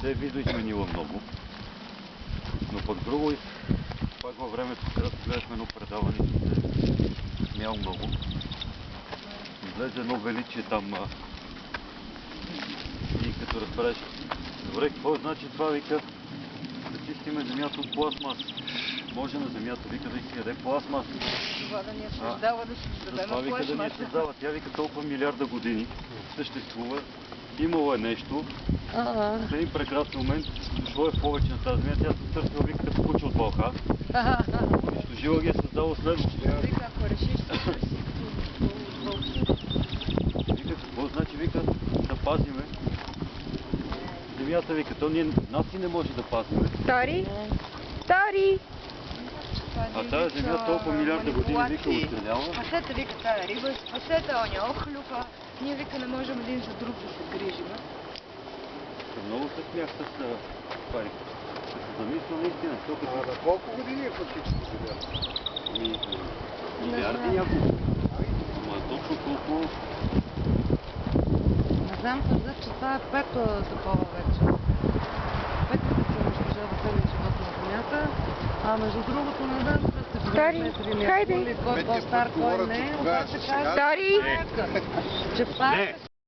се е видо изменила много. Но пък друго, пак във времето, когато гледахме едно предаване, се смял много. Излезе едно величие там и като разбереш, добре, какво значи това, вика, да чистиме земята от пластмас. Може на земята, вика, да си яде пластмас. Това да ни е създава, да си създадем това вика да ни е създава. Тя вика толкова милиарда години съществува. Имало е нещо. В един прекрасен момент дошло е в повече на тази земя. Тя се търсила, вика, като куче от вълха. Унищожила ги е създало следващото. Вика, ако решиш, Вика, какво значи, вика, да пазиме земята, вика, то ние нас и не може да пазиме. Тори? Тори! А тази земя толкова милиарда години, вика, острелява. Спасете, вика, тая риба, спасете оня охлюка. Ние, вика, не можем един за друг да се грижим. Много се смях с това. Ще се замисля наистина. На колко години е фактически земята? Милиарди няколко. Ама точно колко... Не знам, каза, че това е пето такова вече. Пето се унищожава целият живот на земята. А между другото, не знам, че сте Тари, хайде! кой е по-стар, кой не. Тари! Че пак